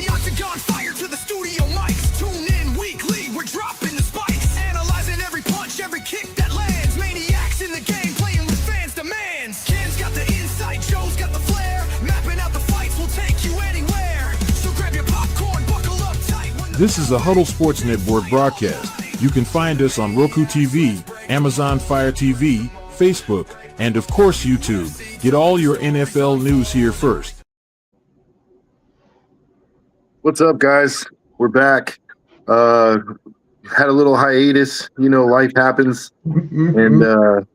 the octagon, fire to the studio mics. Tune in weekly, we're dropping the spikes. Analyzing every punch, every kick that lands. Maniacs in the game, playing with fans' demands. Ken's got the insight, Joe's got the flair. Mapping out the fights will take you anywhere. So grab your popcorn, buckle up tight. This is a Huddle Sports Network broadcast. You can find us on Roku TV, Amazon Fire TV, Facebook, and of course YouTube. Get all your NFL news here first. What's up, guys? We're back. Had a little hiatus. You know, life happens. And,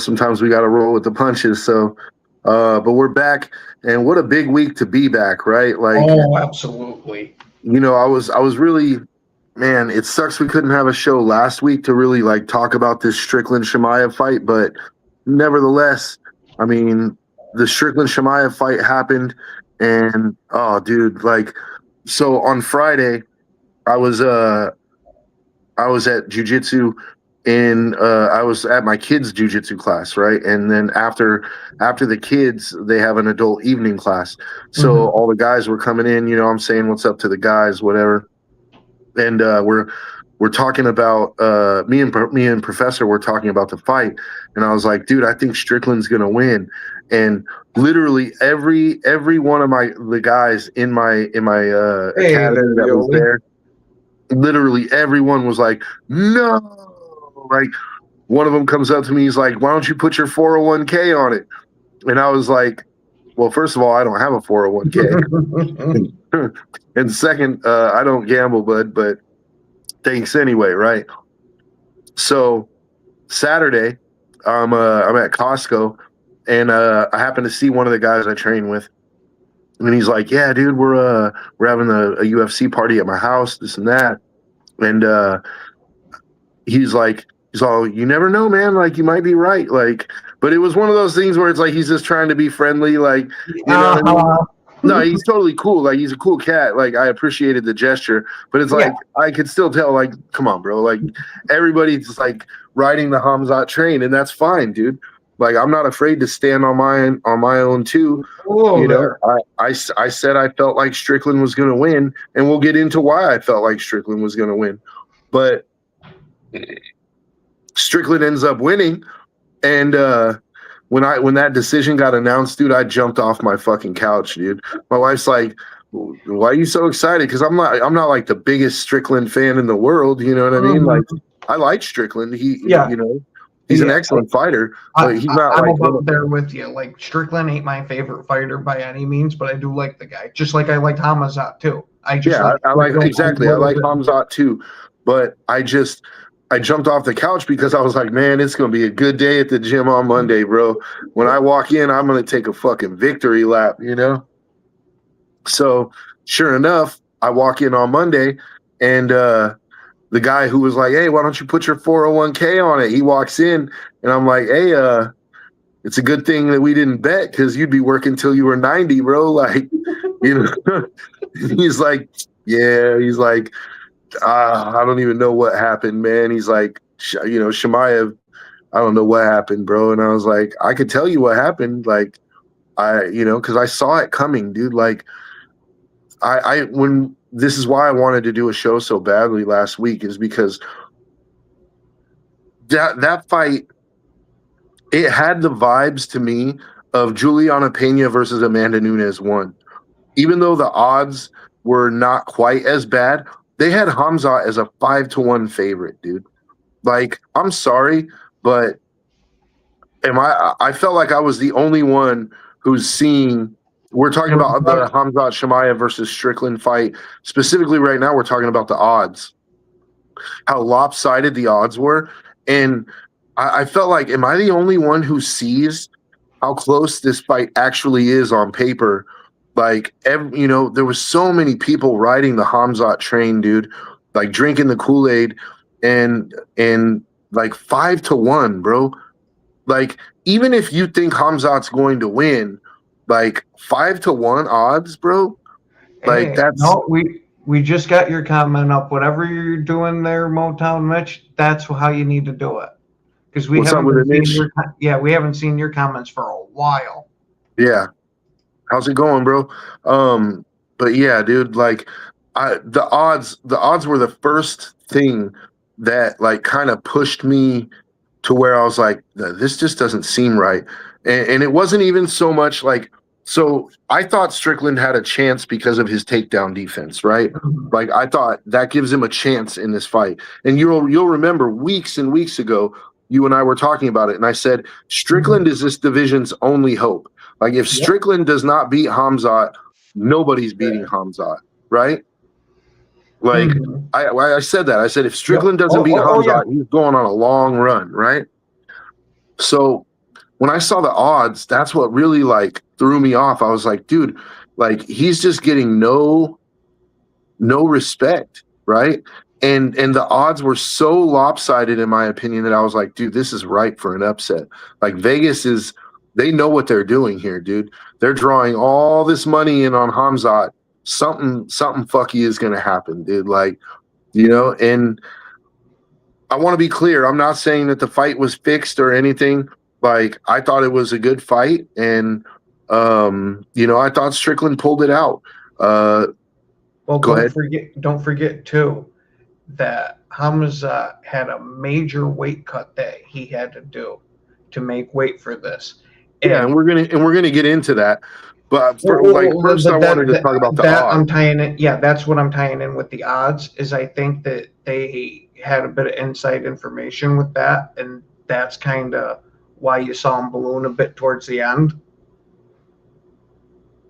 sometimes we got to roll with the punches. So, but we're back. And what a big week to be back, right? Like, oh, absolutely. You know, I was really, man, it sucks we couldn't have a show last week to really, like, talk about this Strickland-Chimaev fight. But nevertheless, I mean, the Strickland-Chimaev fight happened. And, oh, dude, like, so on Friday, I was at jiu-jitsu and I was at my kids' jiu-jitsu class, right? And then after the kids, they have an adult evening class. So all the guys were coming in, you know, I'm saying what's up to the guys, whatever. And we're talking about me and Professor were talking about the fight, and I was like, dude, I think Strickland's gonna win. And literally every one of the guys in my academy that was there, literally everyone was like, no. Like, one of them comes up to me, he's like, why don't you put your 401k on it? And I was like, well, first of all, I don't have a 401k. And second, I don't gamble, bud, but thanks anyway, right? So Saturday, I'm at Costco, and I happen to see one of the guys I train with, and he's like, yeah, dude, we're having a UFC party at my house, this and that. And he's all, you never know, man, like, you might be right. Like, but it was one of those things where it's like he's just trying to be friendly, like, you know what I mean? No, he's totally cool. Like, he's a cool cat. Like, I appreciated the gesture, but it's like, I could still tell, like, come on, bro. Like, everybody's like riding the Hamzat train, and that's fine, dude. Like, I'm not afraid to stand on my own too. Whoa, you know, I said I felt like Strickland was going to win, and we'll get into why I felt like Strickland was going to win. But Strickland ends up winning, and when that decision got announced, dude, I jumped off my fucking couch, dude. My wife's like, why are you so excited? Because I'm not like the biggest Strickland fan in the world, you know what I mean? Like, I like Strickland. You know, he's an excellent fighter, but he's not I'm like up there with you. Like, Strickland ain't my favorite fider by any means, but I do like the guy. Just like I liked Hamzat too. I like Hamzat too, but I jumped off the couch because I was like, man, it's going to be a good day at the gym on Monday, bro. When I walk in, I'm going to take a fucking victory lap, you know? So sure enough, I walk in on Monday, and the guy who was like, hey, why don't you put your 401k on it? He walks in, and I'm like, hey, it's a good thing that we didn't bet, because you'd be working till you were 90, bro. Like, you know, he's like, yeah, he's like, I don't even know what happened, man. He's like, you know, Chimaev, I don't know what happened, bro. And I was like, I could tell you what happened. Like, because I saw it coming, dude. Like, when this is why I wanted to do a show so badly last week, is because that fight, it had the vibes to me of Juliana Pena versus Amanda Nunes 1. Even though the odds were not quite as bad, they had Hamzat as a 5-1 favorite, dude. Like, I'm sorry, but I felt like I was the only one who's seeing. We're talking about the Hamzat Chimaev versus Strickland fight. Specifically right now, we're talking about the odds, how lopsided the odds were. And I felt like, am I the only one who sees how close this fight actually is on paper? Like, you know, there was so many people riding the Hamzat train, dude, like drinking the Kool-Aid, and like 5-1, bro. Like, even if you think Hamzat's going to win, like 5-1 odds, bro. Like, hey, that's no. We just got your comment up. Whatever you're doing there, Motown Mitch, that's how you need to do it. Because we haven't seen your comments for a while. Yeah. How's it going, bro? but yeah, dude, like the odds were the first thing that like kind of pushed me to where I was like, this just doesn't seem right. And it wasn't even so much like, so I thought Strickland had a chance because of his takedown defense, right? Like I thought that gives him a chance in this fight. And you'll remember weeks and weeks ago, you and I were talking about it, and I said Strickland is this division's only hope. Like if Strickland does not beat Khamzat, nobody's beating Khamzat, right? Like I said that. I said if Strickland doesn't beat Khamzat, he's going on a long run, right? So when I saw the odds, that's what really like threw me off. I was like, dude, like he's just getting no respect, right? And the odds were so lopsided in my opinion that I was like, dude, this is ripe for an upset. Like Vegas they know what they're doing here, dude. They're drawing all this money in on Khamzat. Something fucky is gonna happen, dude. Like, you know, and I want to be clear. I'm not saying that the fight was fixed or anything. Like, I thought it was a good fight, and you know, I thought Strickland pulled it out. Well, don't forget too that Hamza had a major weight cut that he had to do to make weight for this. And we're gonna get into that. But first, I wanted to talk about the odds. I'm tying it. Yeah, that's what I'm tying in with the odds. Is I think that they had a bit of inside information with that, and that's kind of why you saw him balloon a bit towards the end.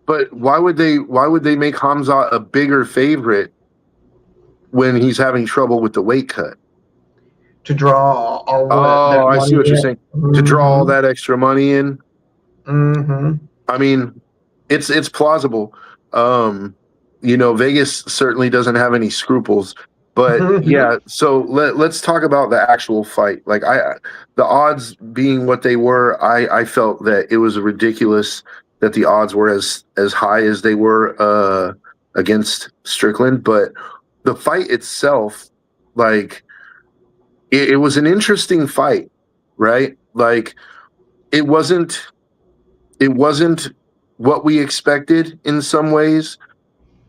But why would they make Khamzat a bigger favorite when he's having trouble with the weight cut? To draw all that I see what you're saying. To draw all that extra money in. I mean, it's plausible. You know, Vegas certainly doesn't have any scruples. But yeah, so let's talk about the actual fight. Like the odds being what they were, I felt that it was ridiculous that the odds were as high as they were against Strickland. But the fight itself, like it was an interesting fight, right? Like it wasn't what we expected in some ways,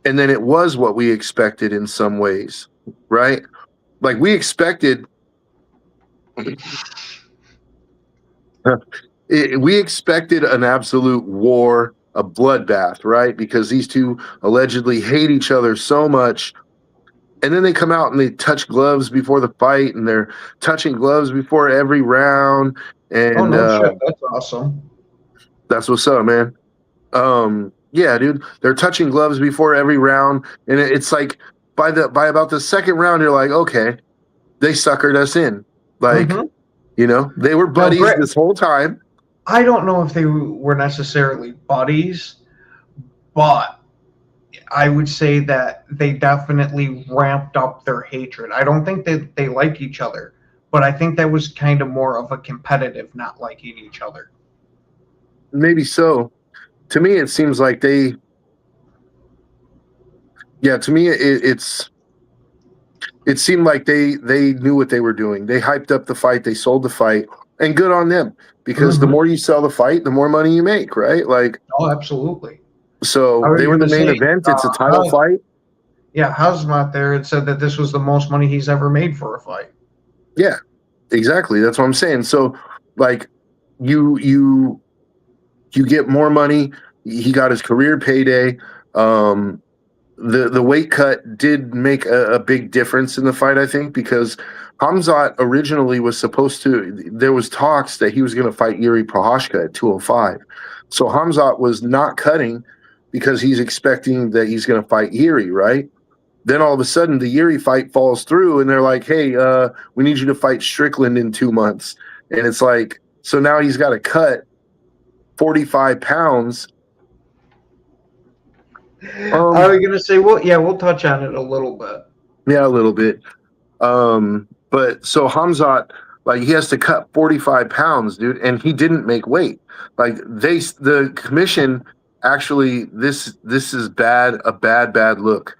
and then it was what we expected in some ways, right? Like we expected we expected an absolute war, a bloodbath, right? Because these two allegedly hate each other so much. And then they come out and they touch gloves before the fight, and they're touching gloves before every round. And shit, that's awesome. That's what's up, man. Yeah, dude, they're touching gloves before every round, and it's like by about the second round, you're like, okay, they suckered us in. Like, you know, they were buddies this whole time. I don't know if they were necessarily buddies, but I would say that they definitely ramped up their hatred. I don't think that they like each other, but I think that was kind of more of a competitive not liking each other. Maybe so. To me, it seems like to me, it seemed like they knew what they were doing. They hyped up the fight. They sold the fight, and good on them, because the more you sell the fight, the more money you make, right? Like, oh, absolutely. So they were the main event. It's a title fight. Yeah, Hazmat there had said that this was the most money he's ever made for a fight. Yeah, exactly. That's what I'm saying. So, like, you get more money. He got his career payday. The weight cut did make a big difference in the fight, I think, because Khamzat originally was supposed to. There was talks that he was going to fight Yuri Prohashka at 205. So Khamzat was not cutting because he's expecting that he's going to fight Yuri, right? Then all of a sudden the Yuri fight falls through, and they're like, "Hey, we need you to fight Strickland in 2 months." And it's like, so now he's got to cut 45 pounds. Are we gonna say? Well, yeah, we'll touch on it a little bit. Yeah, a little bit. But so Khamzat, like, he has to cut 45 pounds, dude, and he didn't make weight. Like the commission actually, this is bad, a bad look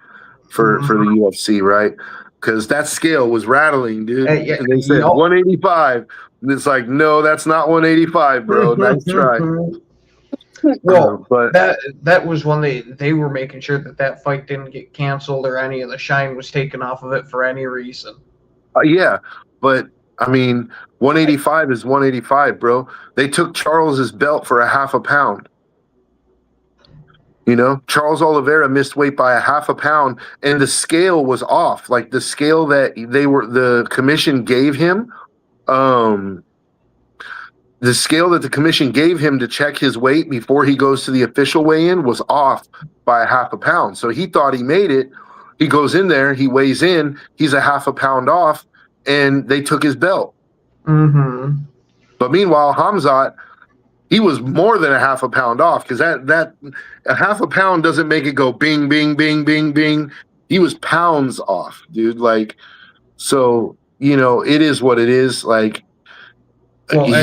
for the UFC, right? Because that scale was rattling, dude. And they said 185. And it's like, no, that's not 185, bro. Nice try. Well, but that was when they were making sure that fight didn't get canceled or any of the shine was taken off of it for any reason. yeah, but I mean, 185 is 185, bro. They took Charles's belt for a half a pound. You know, Charles Oliveira missed weight by a half a pound, and the scale was off. Like the scale that the commission gave him, the scale that the commission gave him to check his weight before he goes to the official weigh-in was off by a half a pound. So he thought he made it. He goes in there, he weighs in, he's a half a pound off, and they took his belt. Mm-hmm. But meanwhile, Hamzat, he was more than a half a pound off, because that a half a pound doesn't make it go bing, bing, bing, bing, bing. He was pounds off, dude. Like, so, you know, it is what it is. Like, well,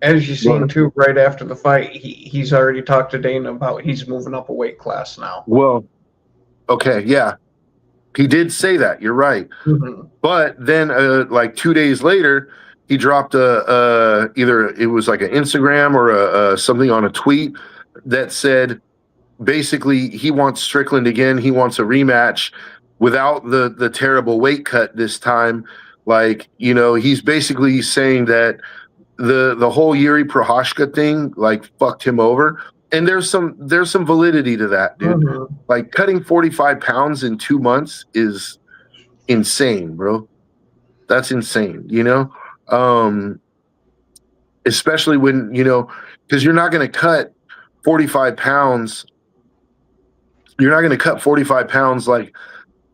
as you seen too, right after the fight, he's already talked to Dana about he's moving up a weight class now. Well, okay, yeah, he did say that. You're right. Mm-hmm. But then, like 2 days later, he dropped either it was like an Instagram or something on a tweet that said basically he wants Strickland again. He wants a rematch without the terrible weight cut this time. Like, you know, he's basically saying that the whole Yuri Prohashka thing like fucked him over. And there's some validity to that, dude. Mm-hmm. Like cutting 45 pounds in 2 months is insane, bro. That's insane, you know? Especially when, you know, because you're not going to cut 45 pounds. You're not going to cut 45 pounds like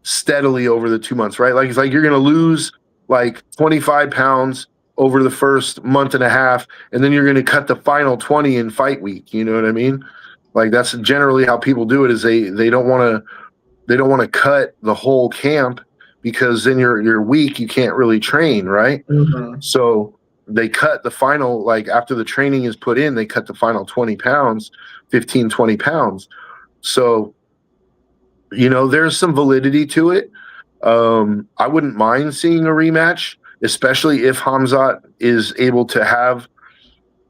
steadily over the 2 months, right? Like it's like you're going to lose like 25 pounds over the first month and a half, and then you're going to cut the final 20 in fight week. You know what I mean? Like that's generally how people do it. Is they don't want to cut the whole camp, because then you're weak. You can't really train, right? Mm-hmm. So they cut the final, like after the training is put in, they cut the final 20 pounds, 15, 20 pounds. So, you know, there's some validity to it. I wouldn't mind seeing a rematch, especially if Hamzat is able to have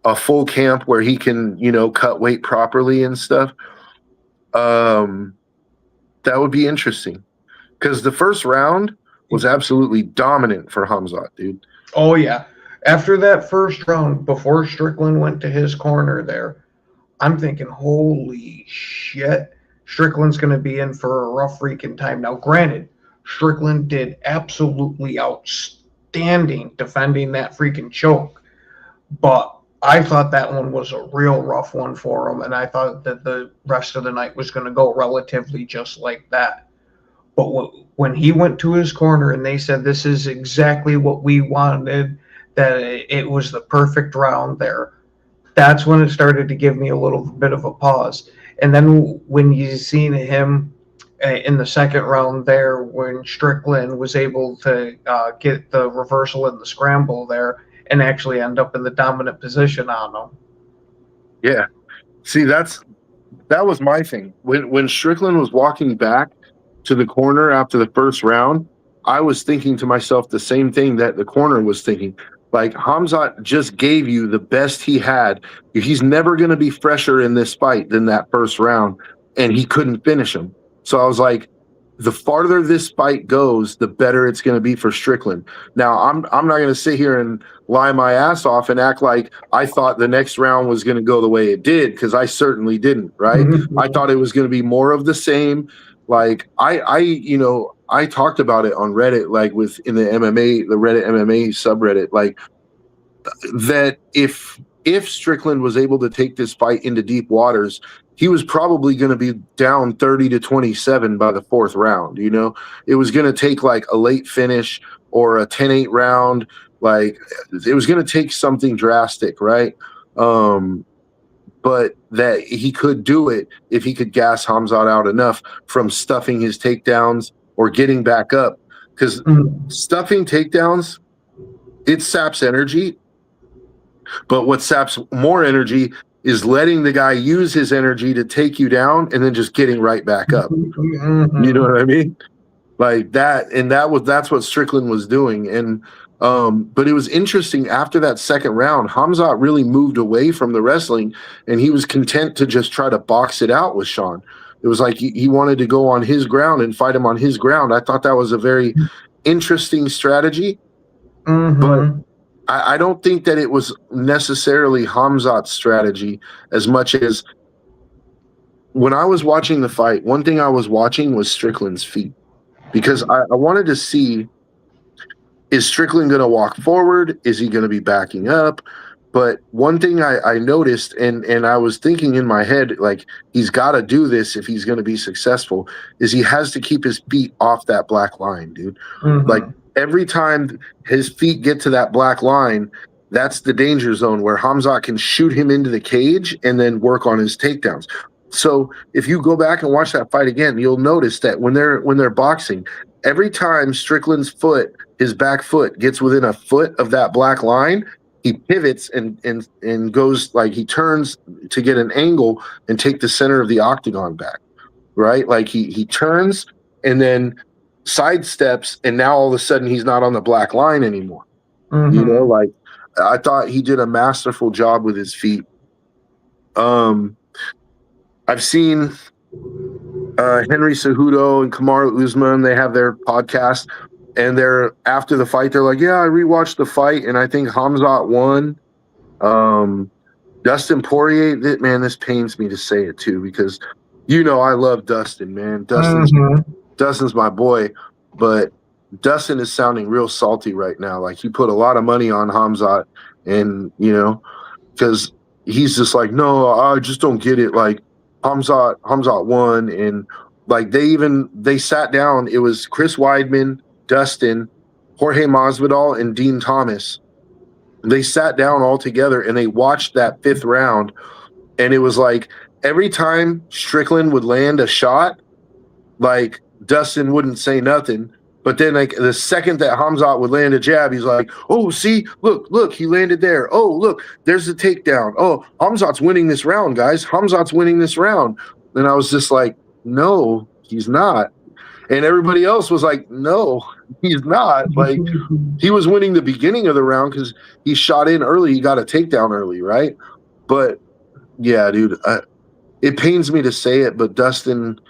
a full camp where he can, you know, cut weight properly and stuff. That would be interesting, because the first round was absolutely dominant for Hamzat, dude. Oh, yeah. After that first round, before Strickland went to his corner there, I'm thinking, holy shit, Strickland's going to be in for a rough freaking time. Now, granted, Strickland did absolutely outstanding defending that freaking choke, but I thought that one was a real rough one for him, and I thought that the rest of the night was going to go relatively just like that. But when he went to his corner and they said, this is exactly what we wanted, that it was the perfect round there, that's when it started to give me a little bit of a pause. And then when you seen him in the second round there, when Strickland was able to get the reversal in the scramble there and actually end up in the dominant position on him. Yeah. See, that was my thing. When Strickland was walking back to the corner after the first round, I was thinking to myself the same thing that the corner was thinking. Like, Hamzat just gave you the best he had. He's never going to be fresher in this fight than that first round, and he couldn't finish him. So I was like, the farther this fight goes, the better it's going to be for Strickland. Now, I'm not going to sit here and lie my ass off and act like I thought the next round was going to go the way it did, because I certainly didn't, right? Mm-hmm. I thought it was going to be more of the same. Like, I talked about it on Reddit, like in the Reddit MMA subreddit, like that if Strickland was able to take this fight into deep waters, he was probably going to be down 30-27 by the fourth round. You know, it was going to take like a late finish or a 10-8 round. Like, it was going to take something drastic, right? But that he could do it if he could gas Hamzat out enough from stuffing his takedowns or getting back up. Because stuffing takedowns, it saps energy. But what saps more energy is letting the guy use his energy to take you down and then just getting right back up. Mm-hmm. You know what I mean? Like that. And that's what Strickland was doing. And But it was interesting after that second round, Hamzat really moved away from the wrestling and he was content to just try to box it out with Sean. It was like he wanted to go on his ground and fight him on his ground. I thought that was a very interesting strategy, but I don't think that it was necessarily Hamzat's strategy as much as when I was watching the fight, one thing I was watching was Strickland's feet because I wanted to see, is Strickland going to walk forward? Is he going to be backing up? But one thing I noticed, and I was thinking in my head, like, he's got to do this if he's going to be successful, is he has to keep his feet off that black line, dude. Like, every time his feet get to that black line, that's the danger zone where Hamzat can shoot him into the cage and then work on his takedowns. So if you go back and watch that fight again, you'll notice that when they're boxing, every time Strickland's foot, his back foot, gets within a foot of that black line, he pivots and goes, like, he turns to get an angle and take the center of the octagon back, right? Like he turns and then sidesteps, and now all of a sudden he's not on the black line anymore. You know, like, I thought he did a masterful job with his feet. I've seen Henry Cejudo and Kamaru Usman, they have their podcast. And they're after the fight, they're like, yeah, I rewatched the fight, and I think Hamzat won. Dustin Poirier, man, this pains me to say it too, because I love Dustin, man. Dustin's my boy, but Dustin is sounding real salty right now. Like, he put a lot of money on Hamzat, and because he's just like, no, I just don't get it. Like, Hamzat won, and like they sat down. It was Chris Weidman, Dustin, Jorge Masvidal, and Dean Thomas. They sat down all together and they watched that fifth round, and it was like every time Strickland would land a shot, like, Dustin wouldn't say nothing, but then, like, the second that Hamzat would land a jab, he's like, oh, see, look, he landed there. Oh, look, there's the takedown. Oh, Hamzat's winning this round, guys. Hamzat's winning this round. And I was just like, no, he's not. And everybody else was like, no, he's not. Like, he was winning the beginning of the round because he shot in early. He got a takedown early, right? But, yeah, dude, it pains me to say it, but Dustin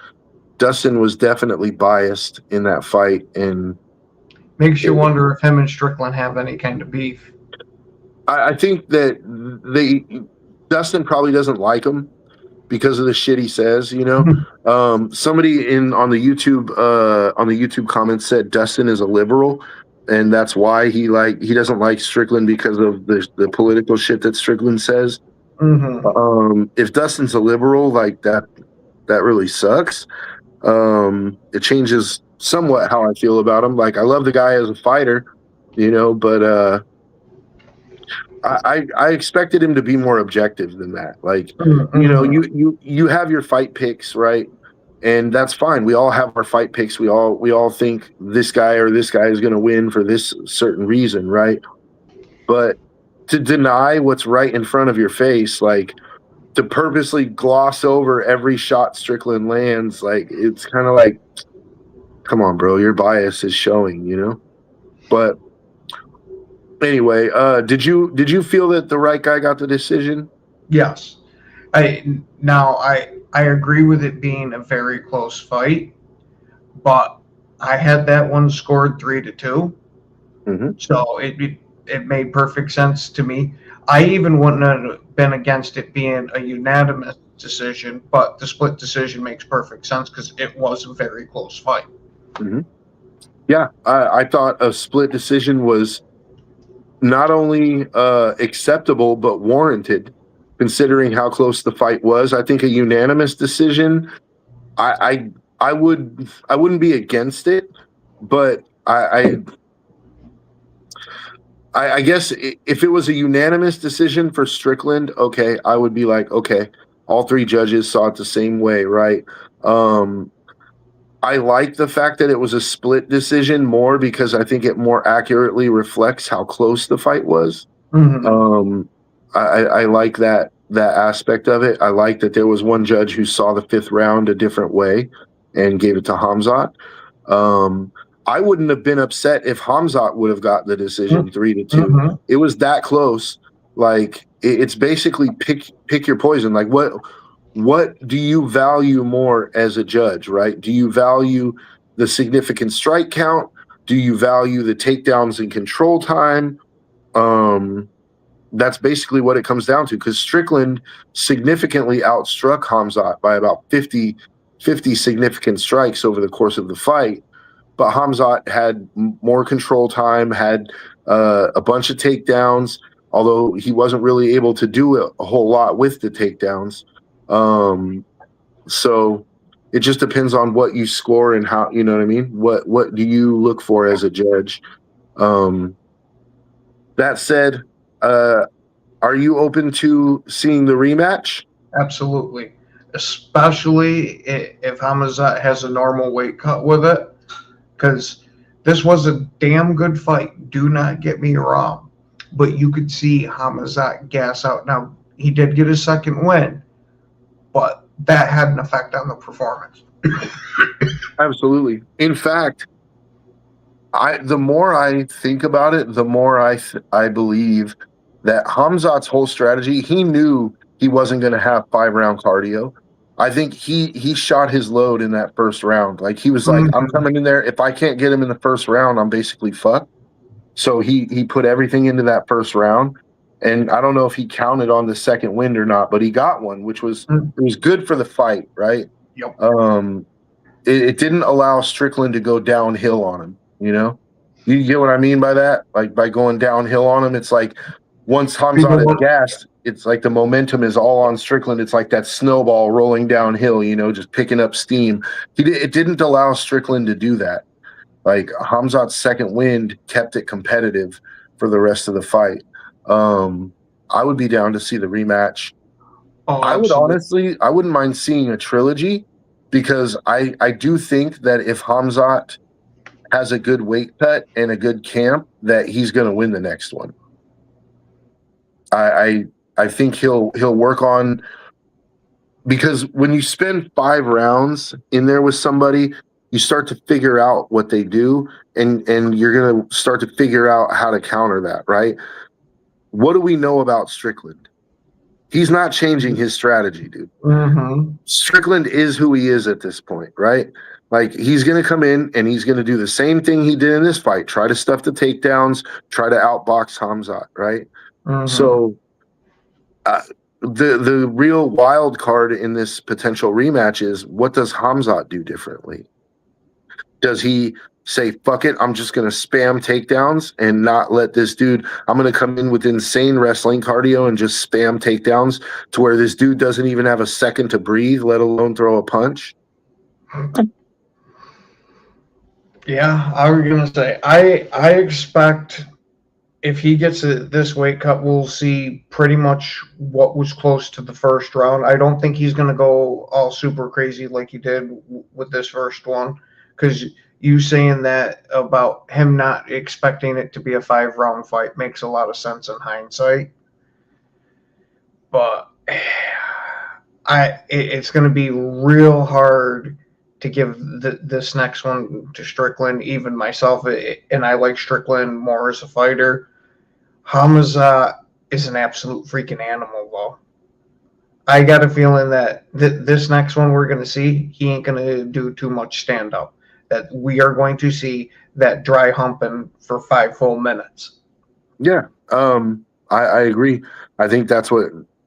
was definitely biased in that fight. And makes you wonder if him and Strickland have any kind of beef. I think that Dustin probably doesn't like him because of the shit he says, Somebody on the YouTube comments said Dustin is a liberal, and that's why he doesn't like Strickland because of the political shit that Strickland says. If Dustin's a liberal, like, that really sucks. It changes somewhat how I feel about him. Like, I love the guy as a fighter, but I expected him to be more objective than that. Like, you have your fight picks, right? And that's fine. We all have our fight picks. We all think this guy or this guy is going to win for this certain reason, right? But to deny what's right in front of your face, like, to purposely gloss over every shot Strickland lands, like, it's kind of like, come on, bro, your bias is showing, But anyway, did you feel that the right guy got the decision? Yes. I agree with it being a very close fight, but I had that one scored 3-2. So it made perfect sense to me. I even wouldn't have been against it being a unanimous decision, but the split decision makes perfect sense because it was a very close fight. Yeah, I thought a split decision was not only acceptable but warranted, considering how close the fight was. I think a unanimous decision, I wouldn't be against it, but I guess if it was a unanimous decision for Strickland, okay, I would be like, okay, all three judges saw it the same way, right? I like the fact that it was a split decision more because I think it more accurately reflects how close the fight was. I like that aspect of it. I like that there was one judge who saw the fifth round a different way and gave it to Hamzat. I wouldn't have been upset if Hamzat would have got the decision 3-2. Mm-hmm. It was that close. Like it's basically pick your poison. Like what do you value more as a judge, right? Do you value the significant strike count? Do you value the takedowns and control time? That's basically what it comes down to, because Strickland significantly outstruck Hamzat by about 50 significant strikes over the course of the fight. But Hamzat had more control time, had a bunch of takedowns, although he wasn't really able to do a whole lot with the takedowns. So it just depends on what you score and how, you know what I mean? What do you look for as a judge? That said, are you open to seeing the rematch? Absolutely. Especially if Hamzat has a normal weight cut with it. Because this was a damn good fight. Do not get me wrong. But you could see Hamzat gas out. Now, he did get his second win, but that had an effect on the performance. Absolutely. In fact, the more I think about it, the more I believe that Hamzat's whole strategy, he knew he wasn't going to have 5-round cardio. I think he shot his load in that first round. Like he was like, I'm coming in there. If I can't get him in the first round, I'm basically fucked. So he put everything into that first round. And I don't know if he counted on the second wind or not, but he got one, which was it was good for the fight, right? Yep. It didn't allow Strickland to go downhill on him, you know? You get what I mean by that? Like by going downhill on him, it's like once Hamzat is gassed, it's like the momentum is all on Strickland. It's like that snowball rolling downhill, you know, just picking up steam. It didn't allow Strickland to do that. Like Hamzat's second wind kept it competitive for the rest of the fight. I would be down to see the rematch. Oh, I wouldn't mind seeing a trilogy, because I do think that if Hamzat has a good weight cut and a good camp, that he's going to win the next one. I think he'll work on, because when you spend 5 rounds in there with somebody, you start to figure out what they do, and you're going to start to figure out how to counter that, right? What do we know about Strickland? He's not changing his strategy, dude. Mm-hmm. Strickland is who he is at this point, right? Like he's going to come in and he's going to do the same thing he did in this fight, try to stuff the takedowns, try to outbox Hamzat, right? Mm-hmm. So the real wild card in this potential rematch is, what does Hamzat do differently? Does he say, fuck it, I'm just going to spam takedowns and not let this dude, I'm going to come in with insane wrestling cardio and just spam takedowns to where this dude doesn't even have a second to breathe, let alone throw a punch? Yeah, I was going to say, I expect if he gets this weight cut, we'll see pretty much what was close to the first round. I don't think he's going to go all super crazy like he did with this first one, because you saying that about him not expecting it to be a 5-round fight makes a lot of sense in hindsight. But it's going to be real hard to give this next one to Strickland, even myself, and I like Strickland more as a fighter. Hamzat is an absolute freaking animal, though. I got a feeling that this next one we're going to see, he ain't going to do too much stand-up. That we are going to see that dry humping for 5 full minutes. Yeah, I agree. I think that's why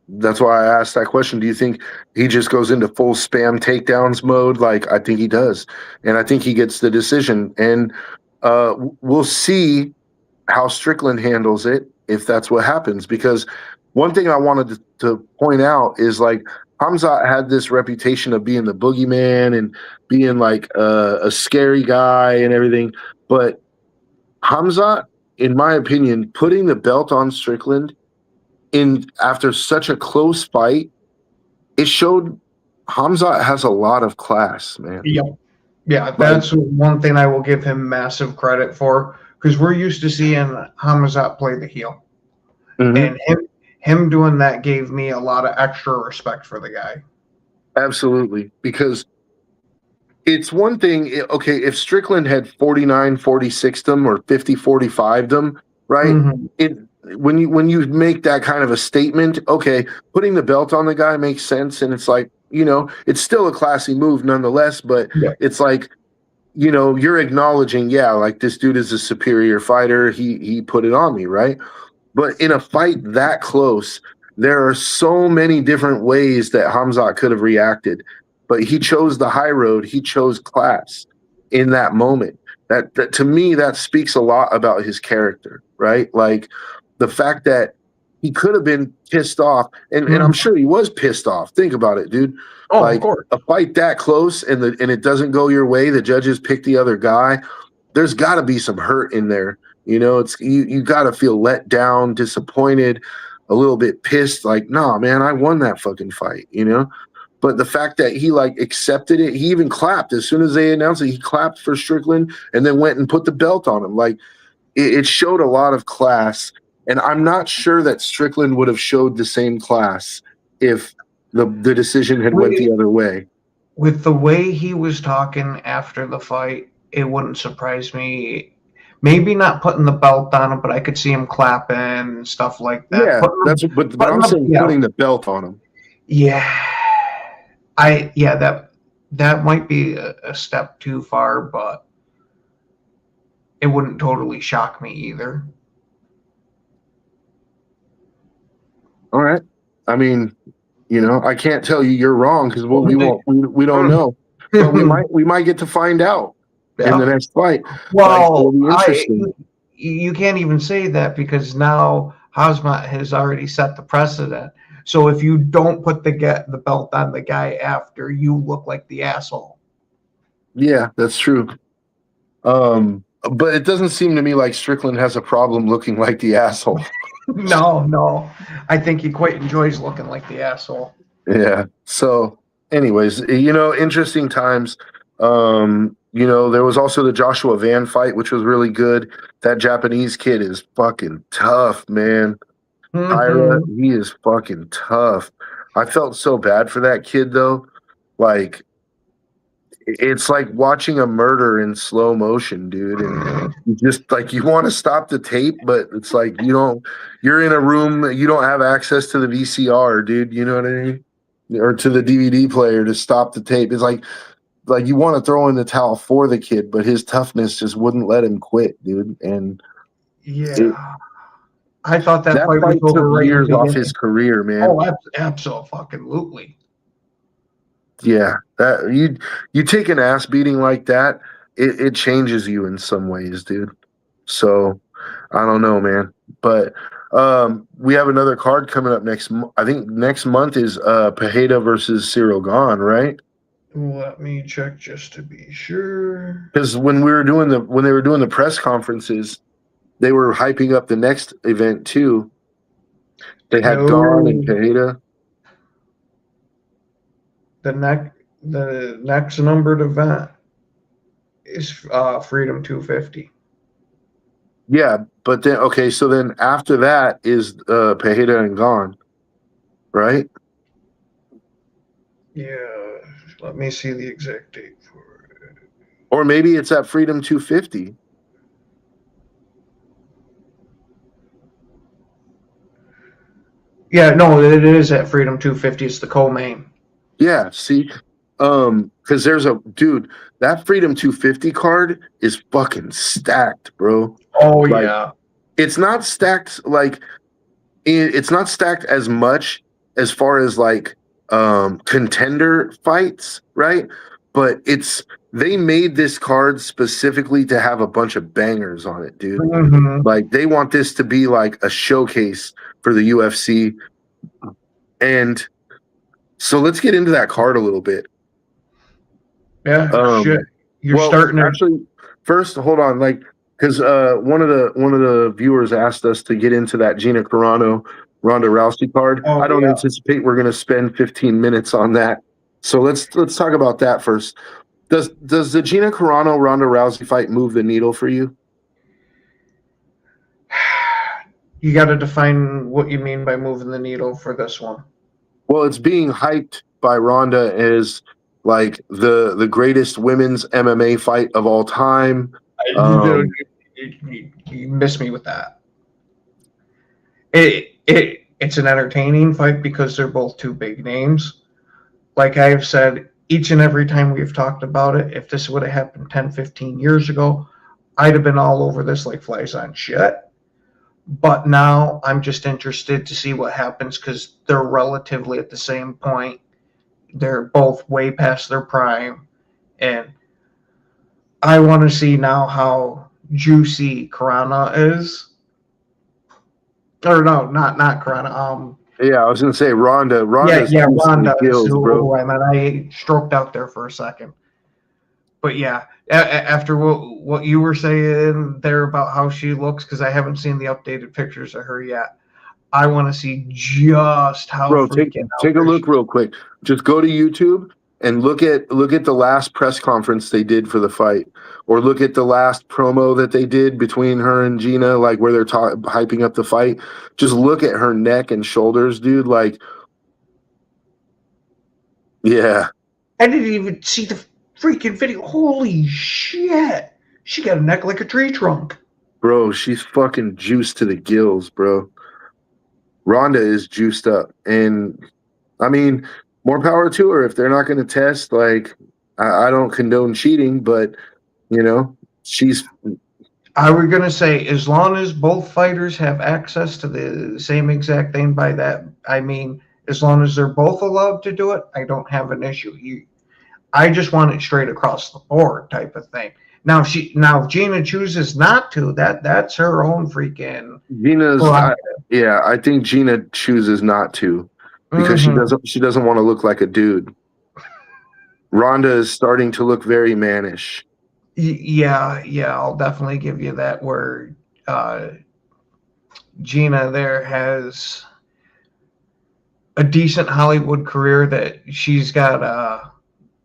I asked that question. Do you think he just goes into full spam takedowns mode? Like, I think he does. And I think he gets the decision. And we'll see how Strickland handles it if that's what happens. Because one thing I wanted to point out is, like, Hamzat had this reputation of being the boogeyman and being like a scary guy and everything. But Hamzat, in my opinion, putting the belt on Strickland in after such a close fight, it showed Hamzat has a lot of class, man. Yeah, that's one thing I will give him massive credit for, because we're used to seeing Hamzat play the heel. Mm-hmm. And him doing that gave me a lot of extra respect for the guy. Absolutely, because it's one thing. Okay, if Strickland had 49-46 them or 50-45 them, right? Mhm. When you make that kind of a statement, okay, putting the belt on the guy makes sense, and it's like, it's still a classy move nonetheless. But Yeah. it's like, you're acknowledging, yeah, like this dude is a superior fighter. He put it on me, right? But in a fight that close, there are so many different ways that Hamzat could have reacted, but he chose the high road. He chose class in that moment. That to me, that speaks a lot about his character, right? Like the fact that he could have been pissed off, and I'm sure he was pissed off. Think about it, dude. Oh, of Like course. a fight that close and it doesn't go your way, the judges pick the other guy. There's got to be some hurt in there. It's you got to feel let down, disappointed, a little bit pissed. Like, nah, man, I won that fucking fight. But the fact that he like accepted it, he even clapped as soon as they announced it. He clapped for Strickland and then went and put the belt on him. Like it showed a lot of class, and I'm not sure that Strickland would have showed the same class if the decision had went the other way. With the way he was talking after the fight, it wouldn't surprise me. Maybe not putting the belt on him, but I could see him clapping and stuff like that. Yeah, but I'm saying putting the belt on him. Yeah, that might be a step too far, but it wouldn't totally shock me either. All right. I mean, I can't tell you you're wrong because we don't know, but we might get to find out in the next fight. Well, you can't even say that because now Hazmat has already set the precedent. So if you don't put the belt on the guy after, you look like the asshole. Yeah, that's true. But it doesn't seem to me like Strickland has a problem looking like the asshole. No. I think he quite enjoys looking like the asshole. Yeah. So, anyways, interesting times. There was also the Joshua Van fight, which was really good. That Japanese kid is fucking tough, man. Tyra, he is fucking tough. I felt so bad for that kid, though. Like, it's like watching a murder in slow motion, dude. And you just like, you want to stop the tape, but it's like, you're in a room, you don't have access to the VCR, dude. You know what I mean? Or to the DVD player to stop the tape. It's like you want to throw in the towel for the kid, but his toughness just wouldn't let him quit, dude. And I thought that fight took right years off his career, man. Oh, absolutely. Yeah, that you take an ass beating like that, it changes you in some ways, dude. So I don't know, man. But we have another card coming up next. I think next month is Pereira versus Cyril Gane, right? Let me check just to be sure. Because when they were doing the press conferences, they were hyping up the next event too. They had Gane and Pereira. The next numbered event is Freedom 250. Yeah, but then so then after that is Pereira and Gane, right? Yeah, let me see the exact date for it. Or maybe it's at Freedom 250. Yeah, no, it is at Freedom 250. It's the co-main. Yeah, see, because there's that Freedom 250 card is fucking stacked, bro. Oh, like, yeah. It's not stacked it's not stacked as much as far as like contender fights, right? But they made this card specifically to have a bunch of bangers on it, dude. Mm-hmm. Like they want this to be like a showcase for the UFC. And so let's get into that card a little bit. Yeah, shit. You're starting actually first, hold on, like because one of the viewers asked us to get into that Gina Carano Ronda Rousey card. Oh, I don't anticipate we're going to spend 15 minutes on that. So let's talk about that first. Does the Gina Carano Ronda Rousey fight move the needle for you? You got to define what you mean by moving the needle for this one. Well, it's being hyped by Ronda as like the greatest women's MMA fight of all time. You missed me with that. It's an entertaining fight because they're both two big names. Like I've said, each and every time we've talked about it, if this would have happened 10, 15 years ago, I'd have been all over this like flies on shit. But now I'm just interested to see what happens because they're relatively at the same point. They're both way past their prime. And I want to see now how juicy Karana is. Or no, not Karana. Yeah, I was gonna say Ronda. Ronda Gills, is bro. I mean, I stroked out there for a second. But yeah, after what you were saying there about how she looks, because I haven't seen the updated pictures of her yet. I want to see just how. Bro, take a look real quick. Just go to YouTube and look at the last press conference they did for the fight, or look at the last promo that they did between her and Gina, like where they're hyping up the fight. Just look at her neck and shoulders, dude. Like, yeah. I didn't even see the freaking video. Holy shit! She got a neck like a tree trunk. Bro, she's fucking juiced to the gills, bro. Ronda is juiced up, and I mean, more power to her. If they're not going to test, like, I don't condone cheating, but you know, I was going to say, as long as both fighters have access to the same exact thing. By that, I mean, as long as they're both allowed to do it, I don't have an issue. I just want it straight across the board type of thing. Now, if Gina chooses not to, that's her own freaking. I think Gina chooses not to because she doesn't want to look like a dude. Ronda is starting to look very mannish. Yeah, I'll definitely give you that. Where Gina there has a decent Hollywood career that she's got to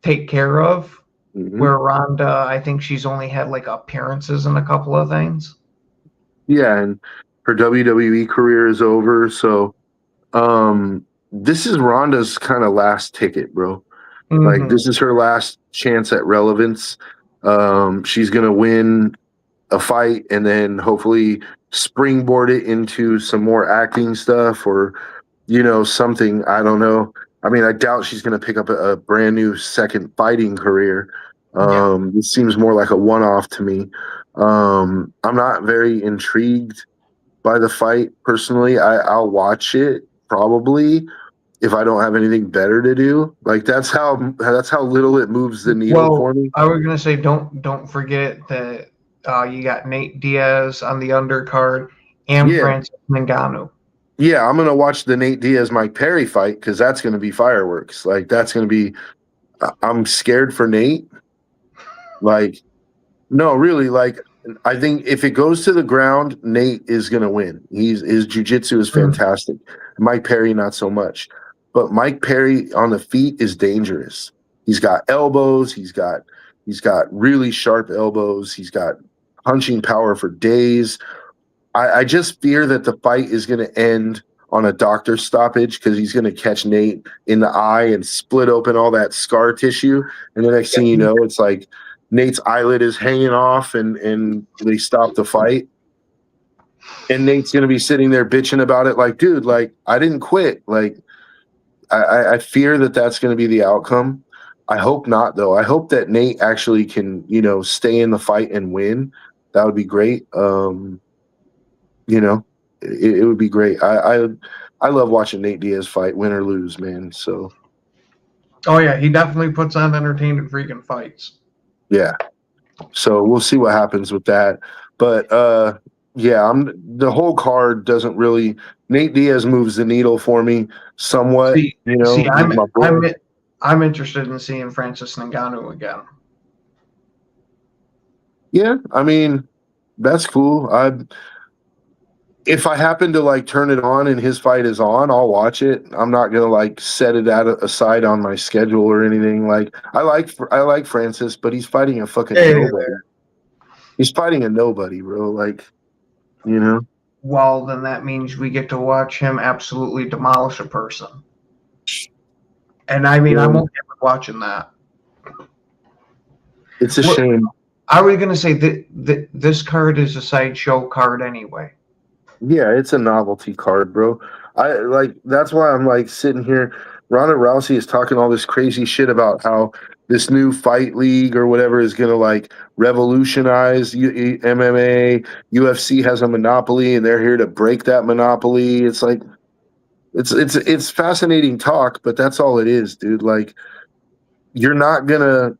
take care of. Mm-hmm. Where Ronda, I think she's only had like appearances in a couple of things. Yeah, and her WWE career is over. So this is Ronda's kind of last ticket, bro. Mm-hmm. Like, this is her last chance at relevance. She's going to win a fight and then hopefully springboard it into some more acting stuff or, you know, something. I don't know. I mean, I doubt she's going to pick up a brand new second fighting career. This seems more like a one-off to me. I'm not very intrigued by the fight personally. I'll watch it probably if I don't have anything better to do. Like, that's how little it moves the needle for me. I was going to say, don't forget that you got Nate Diaz on the undercard and Francis Ngannou. Yeah, I'm going to watch the Nate Diaz-Mike Perry fight because that's going to be fireworks. Like, that's going to be – I'm scared for Nate. Like, no, really, like, I think if it goes to the ground, Nate is going to win. His jiu-jitsu is fantastic. Mike Perry, not so much. But Mike Perry on the feet is dangerous. He's got elbows. He's got really sharp elbows. He's got punching power for days. I just fear that the fight is going to end on a doctor stoppage because he's going to catch Nate in the eye and split open all that scar tissue. And the next thing you know, it's like Nate's eyelid is hanging off and they stop the fight. And Nate's going to be sitting there bitching about it like, dude, like, I didn't quit. Like, I fear that that's going to be the outcome. I hope not, though. I hope that Nate actually can, you know, stay in the fight and win. That would be great. You know, it would be great. I love watching Nate Diaz fight, win or lose, man. So. Oh yeah, he definitely puts on entertaining freaking fights. Yeah. So we'll see what happens with that. But yeah, the whole card doesn't really. Nate Diaz moves the needle for me somewhat. I'm interested in seeing Francis Ngannou again. Yeah, I mean, that's cool. If I happen to like turn it on and his fight is on, I'll watch it. I'm not gonna like set it aside on my schedule or anything. Like, I like Francis, but he's fighting a fucking nobody. He's fighting a nobody, bro. Like, you know. Well, then that means we get to watch him absolutely demolish a person. And I mean, I'm okay with watching that. It's a shame. I was gonna say that this card is a sideshow card anyway. Yeah, it's a novelty card, bro. I like that's why I'm like sitting here. Ronda Rousey is talking all this crazy shit about how this new fight league or whatever is gonna like revolutionize MMA. UFC has a monopoly, and they're here to break that monopoly. It's like it's fascinating talk, but that's all it is, dude. Like you're not gonna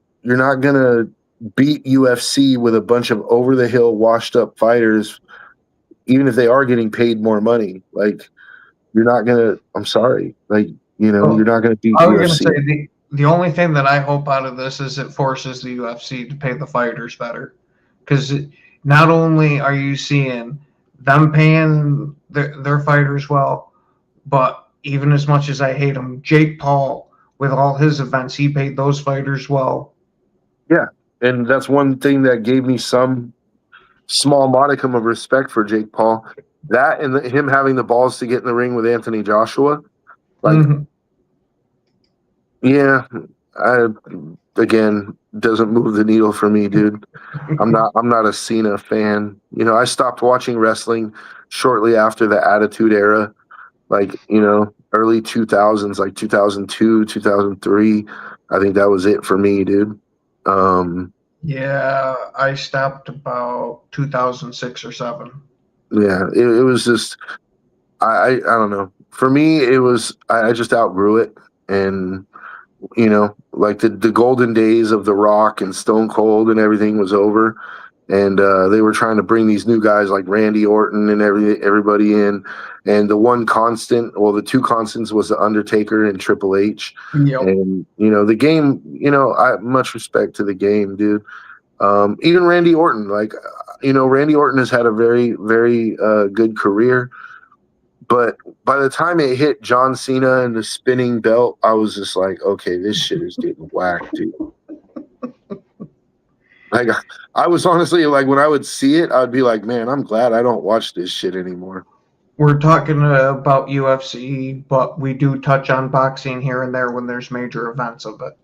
beat UFC with a bunch of over the hill, washed up fighters, even if they are getting paid more money. Like you're not gonna. I'm sorry, like you're not gonna beat I was UFC. gonna say the only thing that I hope out of this is it forces the UFC to pay the fighters better, because not only are you seeing them paying their fighters well, but even as much as I hate him, Jake Paul with all his events, he paid those fighters well. Yeah, and that's one thing that gave me some small modicum of respect for Jake Paul. That and him having the balls to get in the ring with Anthony Joshua, like, yeah, again doesn't move the needle for me, dude. I'm not a Cena fan. I stopped watching wrestling shortly after the Attitude Era, like early 2000s, like 2002, 2003. I think that was it for me, dude. Yeah, I stopped about 2006 or 7. Yeah, it was just I don't know. For me, it was I just outgrew it, and like the golden days of The Rock and Stone Cold and everything was over, and they were trying to bring these new guys like Randy Orton and everybody in, and the one constant, well, the two constants was the Undertaker and Triple H, Yep. and the game. I much respect to the game, dude. Even Randy Orton, like Randy Orton has had a very, very good career. But by the time it hit John Cena and the spinning belt, I was just like, okay, this shit is getting whacked, dude. Like, I was honestly like, when I would see it, I'd be like, man, I'm glad I don't watch this shit anymore. We're talking about UFC, but we do touch on boxing here and there when there's major events of it.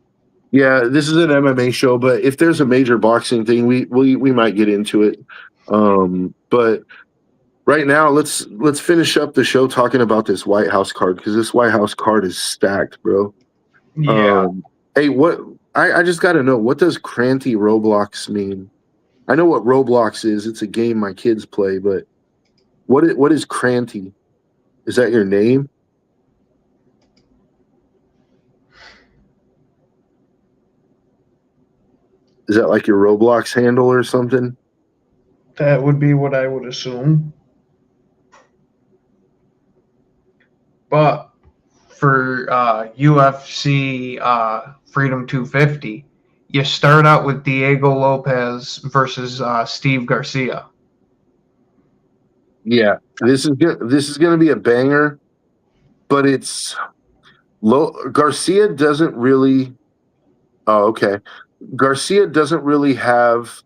Yeah, this is an MMA show, but if there's a major boxing thing, we might get into it. But right now, let's finish up the show talking about this White House card, because this White House card is stacked, bro. Yeah. Hey, what? I just got to know, what does Cranty Roblox mean? I know what Roblox is. It's a game my kids play, but what is Cranty? Is that your name? Is that like your Roblox handle or something? That would be what I would assume. But for UFC Freedom 250, you start out with Diego Lopez versus Steve Garcia. Yeah, this is going to be a banger, but it's Garcia doesn't really. Oh, okay. Garcia doesn't really have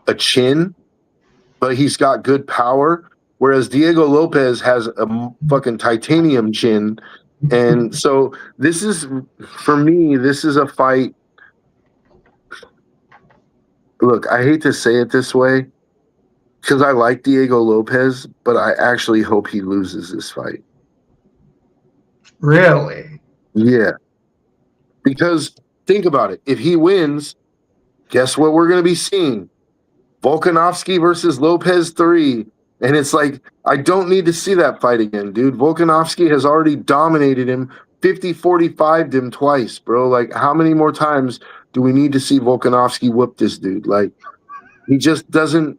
a chin, but he's got good power. Whereas Diego Lopez has a fucking titanium chin. And so for me, this is a fight. Look, I hate to say it this way, because I like Diego Lopez, but I actually hope he loses this fight. Really? Yeah. Because think about it. If he wins, guess what we're going to be seeing? Volkanovski versus Lopez 3. And it's like, I don't need to see that fight again, dude. Volkanovski has already dominated him, 50-45'd him twice, bro. Like, how many more times do we need to see Volkanovski whoop this dude? Like, he just doesn't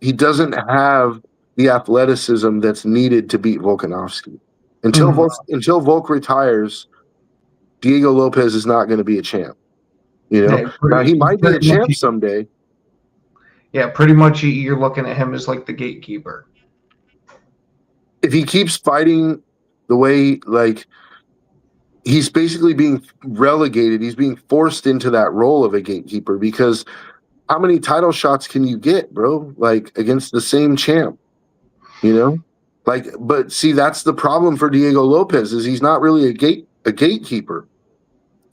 have the athleticism that's needed to beat Volkanovski. Until Volk retires, Diego Lopez is not going to be a champ. Now he might be a champ someday. Yeah, pretty much you're looking at him as like the gatekeeper. If he keeps fighting the way, like, he's basically being relegated, he's being forced into that role of a gatekeeper, because how many title shots can you get, bro? Like, against the same champ, Like, but see, that's the problem for Diego Lopez, is he's not really a gatekeeper.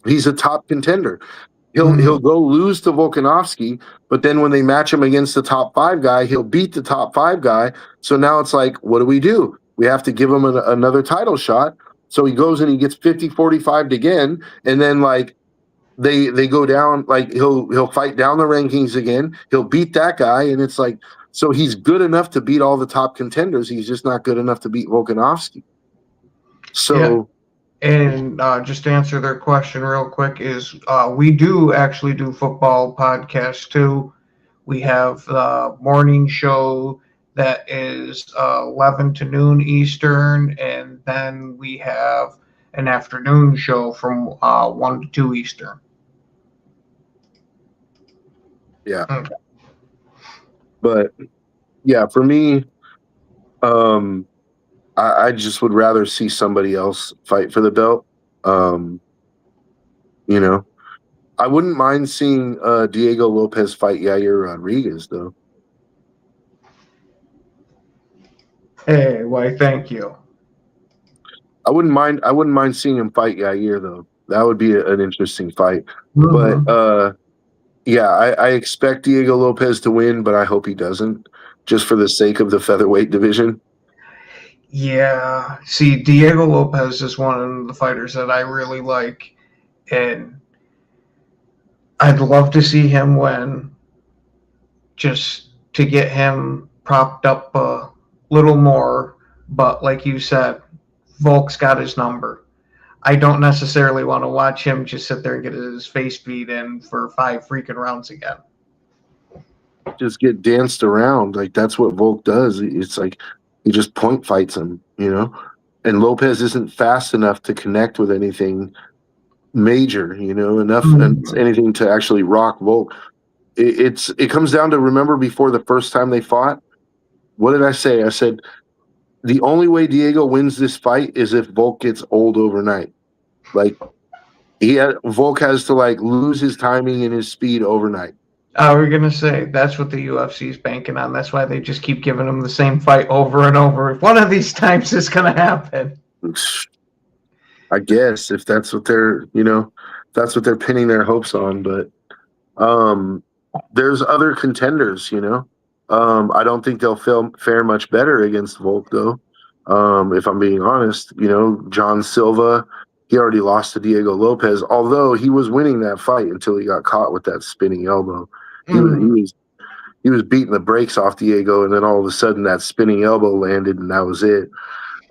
He's a top contender. He'll go lose to Volkanovski, but then when they match him against the top 5 guy, he'll beat the top 5 guy. So now it's like, what do? We have to give him another title shot. So he goes and he gets 50-45 again, and then like they go down, like he'll fight down the rankings again. He'll beat that guy, and it's like, so he's good enough to beat all the top contenders. He's just not good enough to beat Volkanovski. So. Yeah. And just to answer their question real quick is we do actually do football podcasts too. We have the morning show that is 11 to noon Eastern, and then we have an afternoon show from 1 to 2 Eastern. Yeah. Okay. But, yeah, for me, I just would rather see somebody else fight for the belt. You know, I wouldn't mind seeing Diego Lopez fight Yair Rodriguez, though. Hey, why? Thank you. I wouldn't mind seeing him fight Yair, though. That would be an interesting fight. Mm-hmm. But yeah, I expect Diego Lopez to win, but I hope he doesn't, just for the sake of the featherweight division. Yeah, see, Diego Lopez is one of the fighters that I really like, and I'd love to see him win, just to get him propped up a little more. But like you said, Volk's got his number. I don't necessarily want to watch him just sit there and get his face beat in for 5 freaking rounds again. Just get danced around. Like, that's what Volk does. It's like, he just point fights him, you know? And Lopez isn't fast enough to connect with anything major, you know, anything to actually rock Volk. It comes down to, remember before the first time they fought, what did I say? I said, the only way Diego wins this fight is if Volk gets old overnight. Like, Volk has to, like, lose his timing and his speed overnight. We're going to say that's what the UFC is banking on. That's why they just keep giving them the same fight over and over. If one of these times is going to happen. I guess if that's what they're, that's what they're pinning their hopes on. But there's other contenders, I don't think they'll fare much better against Volk, though. If I'm being honest, John Silva, he already lost to Diego Lopez, although he was winning that fight until he got caught with that spinning elbow. He was beating the brakes off Diego, and then all of a sudden that spinning elbow landed, and that was it.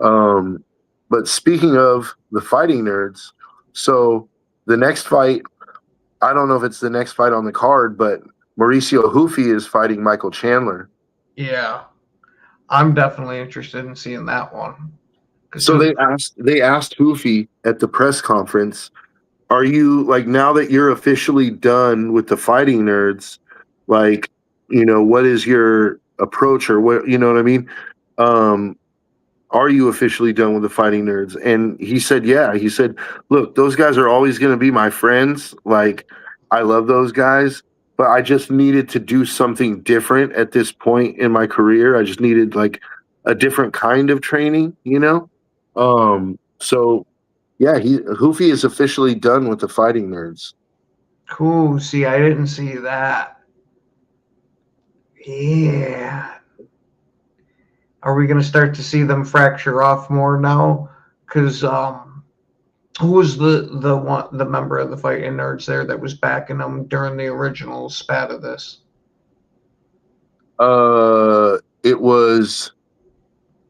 But speaking of the fighting nerds, so the next fight, I don't know if it's the next fight on the card, but Mauricio Hufi is fighting Michael Chandler. Yeah, I'm definitely interested in seeing that one. So they asked Hufi at the press conference, are you, like, now that you're officially done with the fighting nerds, like, what is your approach, or what, you know what I mean? Are you officially done with the fighting nerds? And he said, yeah. He said, look, those guys are always going to be my friends. Like, I love those guys, but I just needed to do something different at this point in my career. I just needed, like, a different kind of training, So, yeah, Hufi is officially done with the fighting nerds. Cool. See, I didn't see that. Yeah. Are we going to start to see them fracture off more now? Because who was the member of the fighting nerds there that was backing them during the original spat of this? It was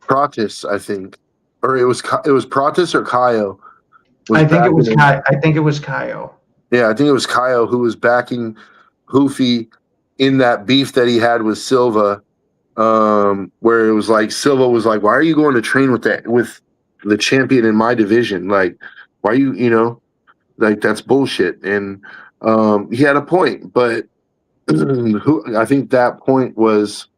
Pratis, I think. Or it was Pratis or Kaio. I think it was Kaio. Yeah, I think it was Kaio who was backing Hufi in that beef that he had with Silva, where it was like Silva was like, "Why are you going to train with the champion in my division? Like, why are you, like, that's bullshit." And he had a point, but I think that point was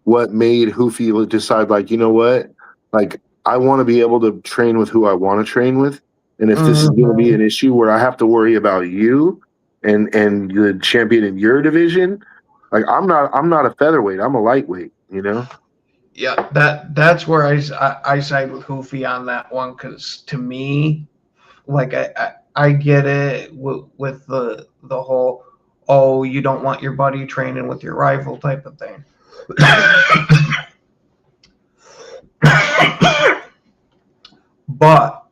what made Hufi decide, like, you know what, like, I want to be able to train with who I want to train with. And if this is going to be an issue where I have to worry about you and the champion in your division, like, I'm not a featherweight. I'm a lightweight, Yeah, that's where I side with Hufi on that one, because to me, like, I get it with the whole, oh, you don't want your buddy training with your rival type of thing. But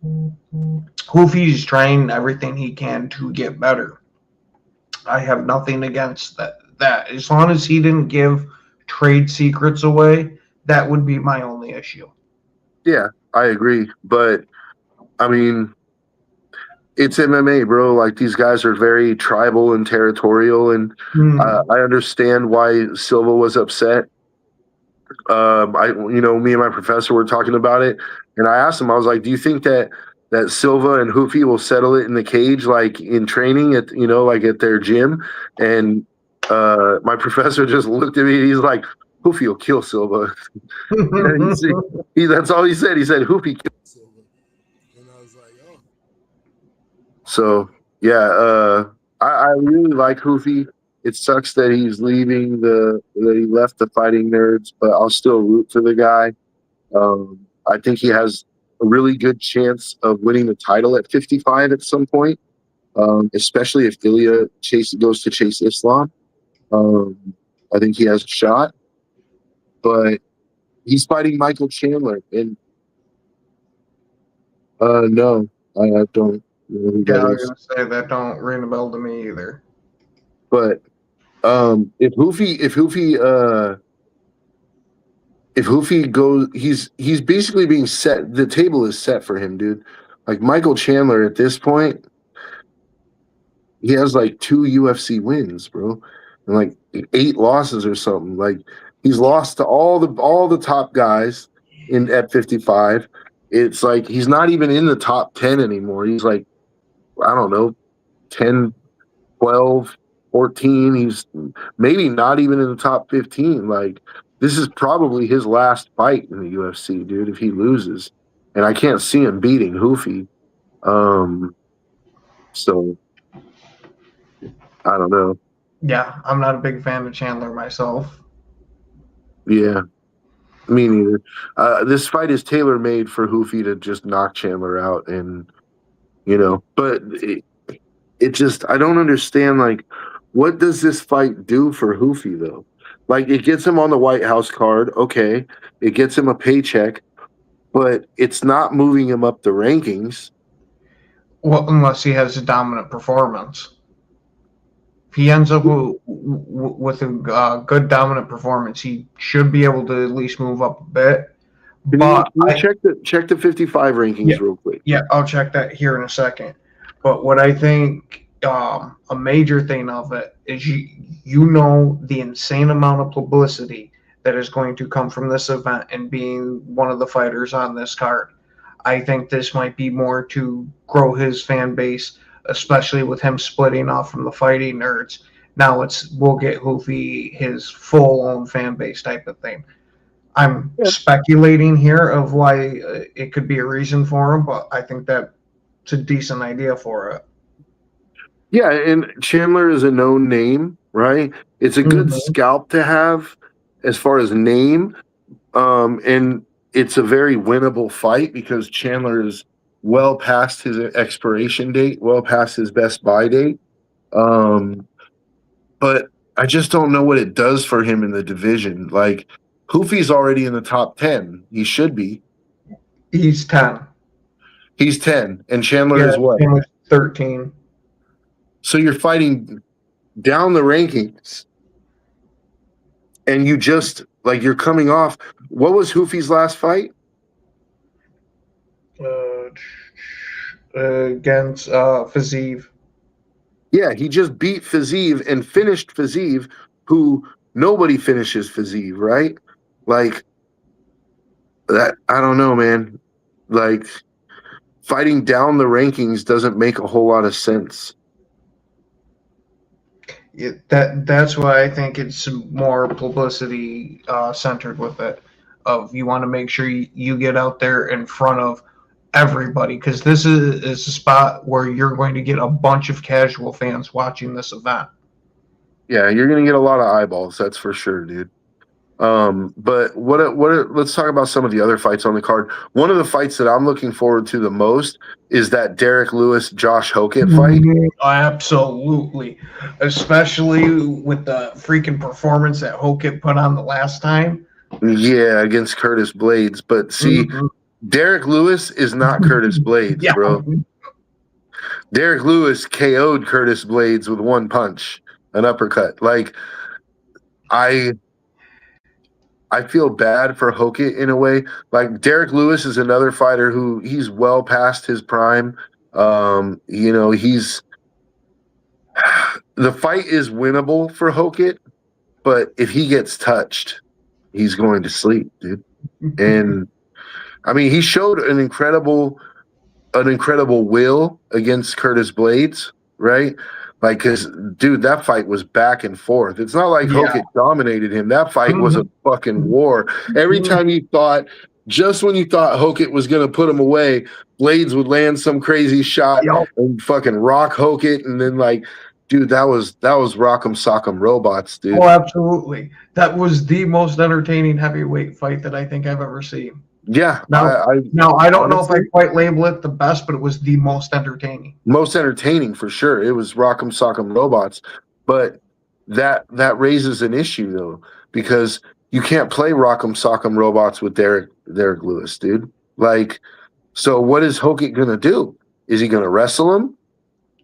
Hoofy's trying everything he can to get better. I have nothing against that. As long as he didn't give trade secrets away, that would be my only issue. Yeah, I agree. But I mean, it's MMA, bro. Like, these guys are very tribal and territorial, and I understand why Silva was upset. Me and my professor were talking about it, and I asked him, I was like, do you think that Silva and Hoofy will settle it in the cage, like in training at, like at their gym? And my professor just looked at me, and he's like, Hoofy will kill Silva. That's all he said. He said, Hoofy killed Silva. And I was like, oh. So, yeah, I really like Hoofy. It sucks that he's leaving that he left the Fighting Nerds, but I'll still root for the guy. I think he has a really good chance of winning the title at 55 at some point, especially if Ilya goes to chase Islam. I think he has a shot, but he's fighting Michael Chandler, and no, I don't know who Yeah, that I was is. gonna say that don't ring a bell to me either. But if Hoofy goes, he's basically being set. The table is set for him, dude. Like, Michael Chandler at this point, he has like 2 UFC wins, bro, and like 8 losses or something. Like, he's lost to all the top guys at 55. It's like he's not even in the top 10 anymore. He's like, I don't know, 10, 12, 14. He's maybe not even in the top 15. Like, this is probably his last fight in the UFC, dude, if he loses. And I can't see him beating Hoofy. So, I don't know. Yeah, I'm not a big fan of Chandler myself. Yeah, me neither. This fight is tailor-made for Hoofy to just knock Chandler out. And, but it just, I don't understand, like, what does this fight do for Hoofy, though? Like, it gets him on the White House card, okay. It gets him a paycheck, but it's not moving him up the rankings. Well, unless he has a dominant performance. If he ends up with a good dominant performance, he should be able to at least move up a bit. Can you check the 55 rankings real quick? Yeah, I'll check that here in a second. But what I think a major thing of it is the insane amount of publicity that is going to come from this event and being one of the fighters on this card. I think this might be more to grow his fan base, especially with him splitting off from the Fighting Nerds. Now we'll get Hoofy his full own fan base type of thing. I'm speculating here of why it could be a reason for him, but I think that's a decent idea for it. Yeah, and Chandler is a known name, right? It's a good scalp to have as far as name, and it's a very winnable fight because Chandler is well past his expiration date, well past his best buy date. But I just don't know what it does for him in the division. Like, Hoofy's already in the top 10. He should be. He's 10. He's 10, and Chandler is what? 13. So you're fighting down the rankings, and you just, like, you're coming off. What was Hoofy's last fight? Against Fiziev. Yeah, he just beat Fiziev and finished Fiziev, who nobody finishes Fiziev, right? Like, that, I don't know, man. Like, fighting down the rankings doesn't make a whole lot of sense. Yeah, that's why I think it's more publicity centered with it. Of you want to make sure you get out there in front of everybody, because this is a spot where you're going to get a bunch of casual fans watching this event. Yeah, you're going to get a lot of eyeballs, that's for sure, dude. But let's talk about some of the other fights on the card. One of the fights that I'm looking forward to the most is that Derek Lewis Josh Hokett fight. Absolutely, especially with the freaking performance that Hokett put on the last time. Yeah, against Curtis Blades. But see, Derek Lewis is not Curtis Blades, bro. Derek Lewis KO'd Curtis Blades with one punch, an uppercut. Like, I feel bad for Hokett in a way. Like, Derek Lewis is another fighter who he's well past his prime. You know, the fight is winnable for Hokett, but if he gets touched, he's going to sleep, dude. And I mean, he showed an incredible will against Curtis Blades, right? Like, because, dude, that fight was back and forth. It's not like Hokett dominated him. That fight was a fucking war. Every time you thought, just when you thought Hokett was going to put him away, Blades would land some crazy shot and fucking rock Hokett. And then, like, dude, that was Rock'em Sock'em Robots, dude. Oh, absolutely. That was the most entertaining heavyweight fight that I think I've ever seen. Yeah. Now, I don't know if I quite label it the best, but it was the most entertaining. Most entertaining for sure. It was Rock'em Sock'em Robots. But that raises an issue, though, because you can't play Rock'em Sock'em Robots with Derek Lewis, dude. Like, so what is Hokett going to do? Is he going to wrestle him?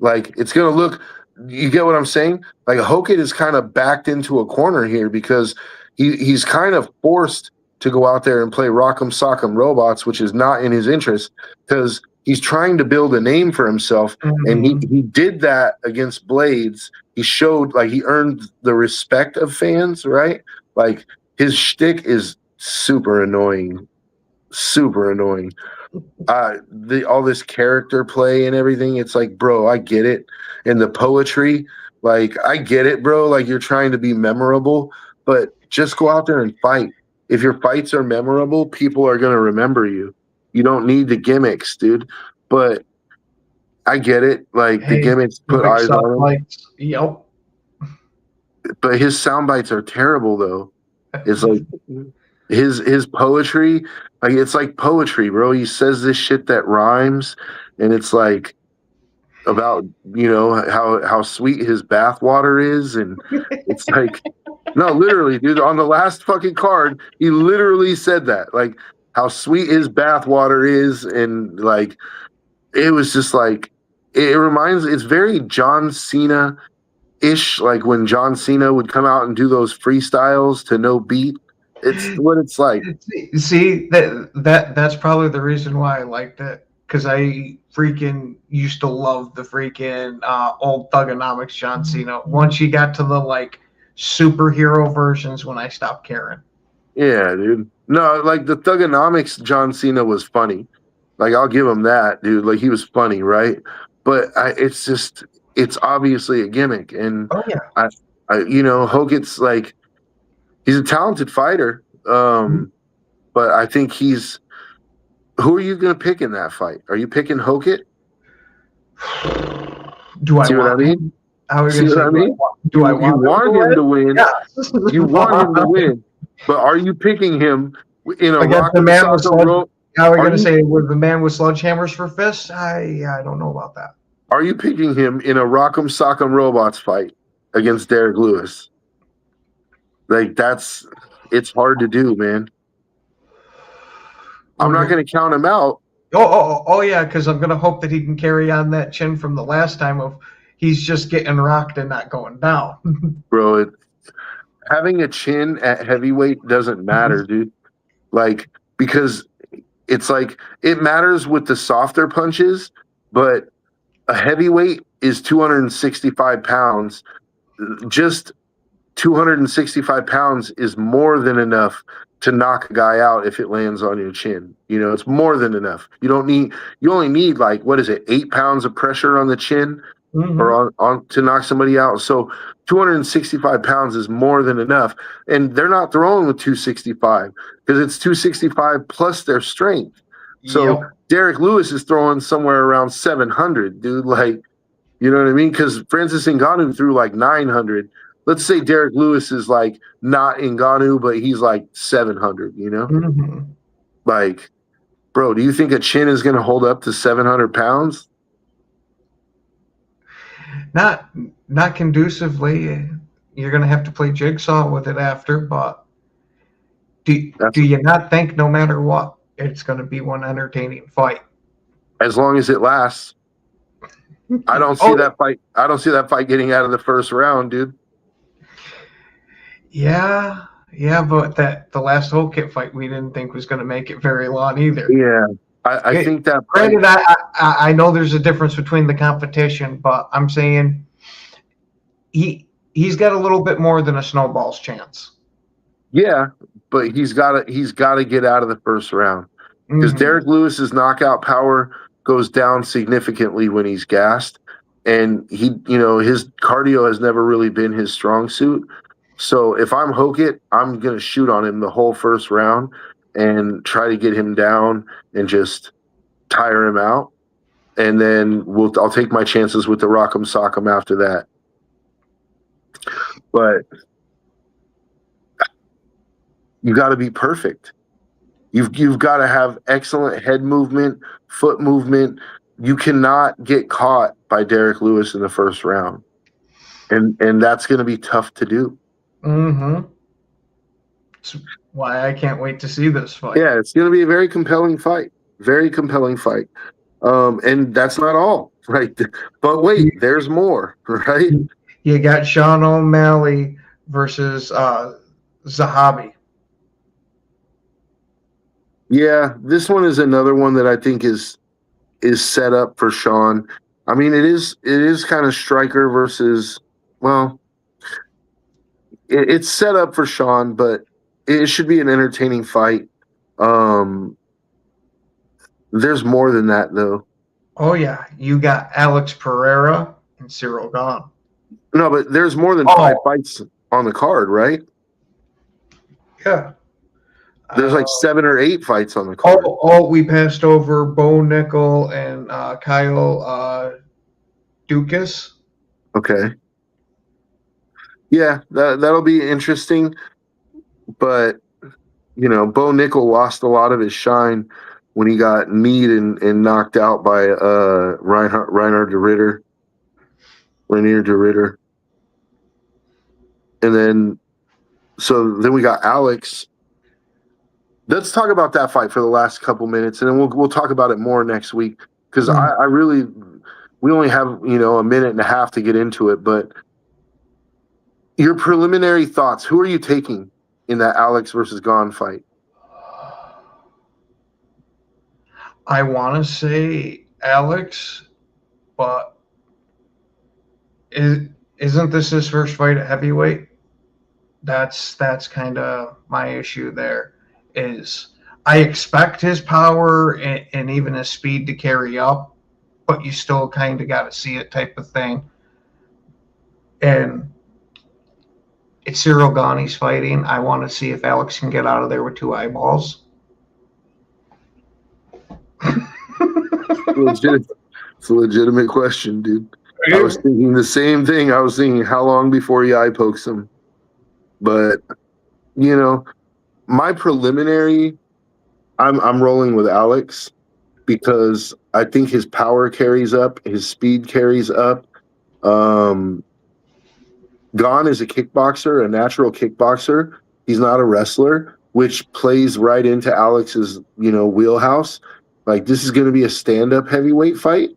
Like, it's going to look – you get what I'm saying? Like, Hokett is kind of backed into a corner here because he's kind of forced – to go out there and play Rock'em Sock'em Robots, which is not in his interest because he's trying to build a name for himself. And he did that against Blades. He showed, like, he earned the respect of fans, right? Like, his shtick is super annoying. Super annoying. All this character play and everything, it's like, bro, I get it. And the poetry, like, I get it, bro. Like, you're trying to be memorable, but just go out there and fight. If your fights are memorable, people are going to remember you. You don't need the gimmicks, dude. But I get it. Like, the gimmicks put eyes on him. Yep. But his sound bites are terrible, though. It's like his poetry, like, it's like poetry, bro. He says this shit that rhymes, and it's like about, you know, how sweet his bathwater is, and it's like, no, literally, dude, on the last fucking card, he literally said that, like, how sweet his bathwater is, and, like, it was just like, it's very John Cena-ish, like when John Cena would come out and do those freestyles to no beat. It's what it's like. See, that's probably the reason why I liked it. Because I freaking used to love the freaking old Thugonomics John Cena. Once you got to the, like, superhero versions, when I stopped caring. Yeah, dude. No, like, the Thugonomics John Cena was funny. Like, I'll give him that, dude. Like, he was funny, right? But it's obviously a gimmick. And I you know, Hokett's, like, he's a talented fighter. But I think who are you going to pick in that fight? Are you picking Hokett? Do I See what I mean? How are you going to say? I mean? Do I want him to win? Yeah. You want him to win, but are you picking him in a rock? How are we going to say with the man with sledgehammers for fists? I don't know about that. Are you picking him in a Rock'em Sock'em Robots fight against Derek Lewis? Like, it's hard to do, man. I'm not going to count him out. Oh, yeah, because I'm going to hope that he can carry on that chin from the last time of he's just getting rocked and not going down. Bro, having a chin at heavyweight doesn't matter, dude. Like, because it's like, it matters with the softer punches, but a heavyweight is 265 pounds. Just 265 pounds is more than enough to knock a guy out if it lands on your chin. You know, it's more than enough. You only need, like, what is it, 8 pounds of pressure on the chin or on to knock somebody out. So 265 pounds is more than enough. And they're not throwing with 265 because it's 265 plus their strength. So Derek Lewis is throwing somewhere around 700, dude. Like, you know what I mean? Because Francis Ngannou threw like 900. let's say Derek Lewis is like not Ngannou, but he's like 700, you know? Mm-hmm. Like, bro, do you think a chin is going to hold up to 700 pounds? Not conducively. You're going to have to play jigsaw with it after, but do you not think no matter what, it's going to be one entertaining fight? As long as it lasts. I don't see that fight. I don't see that fight getting out of the first round, dude. Yeah, but the last whole kit fight we didn't think was going to make it very long either. Yeah, I think that. Granted, I know there's a difference between the competition, but I'm saying he's got a little bit more than a snowball's chance. Yeah, but he's got to get out of the first round because Derek Lewis's knockout power goes down significantly when he's gassed, and his cardio has never really been his strong suit. So if I'm Hokit, I'm gonna shoot on him the whole first round and try to get him down and just tire him out, and then I'll take my chances with the Rock'em Sock'em after that. But you got to be perfect. You've got to have excellent head movement, foot movement. You cannot get caught by Derek Lewis in the first round, and that's going to be tough to do. Mm-hmm. That's why I can't wait to see this fight. Yeah, it's going to be a very compelling fight. Very compelling fight. And that's not all, right? But wait, there's more, right? You got Sean O'Malley versus Zahabi. Yeah, this one is another one that I think is set up for Sean. I mean, it is kind of striker versus, well, it's set up for Sean, but it should be an entertaining fight. There's more than that, though. Oh, yeah. You got Alex Pereira and Cyril Gahn. No, but there's more than 5 fights on the card, right? Yeah. There's like 7 or 8 fights on the card. We passed over Bo Nickel and Kyle Dukas. Okay. Yeah, that'll be interesting. But, Bo Nickel lost a lot of his shine when he got kneed and knocked out by Rainier de Ritter. And then we got Alex. Let's talk about that fight for the last couple minutes, and then we'll talk about it more next week because we only have a minute and a half to get into it. But your preliminary thoughts: who are you taking in that Alex versus Gahn fight? I want to say Alex, but isn't this his first fight at heavyweight? That's kind of my issue there. Is I expect his power and even his speed to carry up, but you still kind of got to see it type of thing. And it's Cyril Gahn he's fighting. I want to see if Alex can get out of there with 2 eyeballs. It's a legitimate question, dude. I was thinking the same thing. I was thinking how long before he eye pokes him. But, my preliminary, I'm rolling with Alex because I think his power carries up, his speed carries up. Gahn is a kickboxer, a natural kickboxer. He's not a wrestler, which plays right into Alex's, wheelhouse. Like, this is going to be a stand-up heavyweight fight.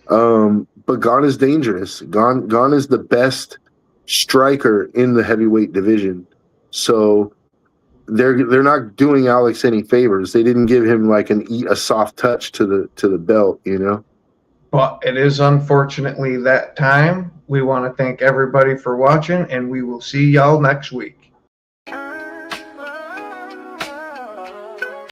But Gahn is dangerous. Gahn is the best striker in the heavyweight division. So they're not doing Alex any favors. They didn't give him like a soft touch to the belt, But it is unfortunately that time. We want to thank everybody for watching, and we will see y'all next week.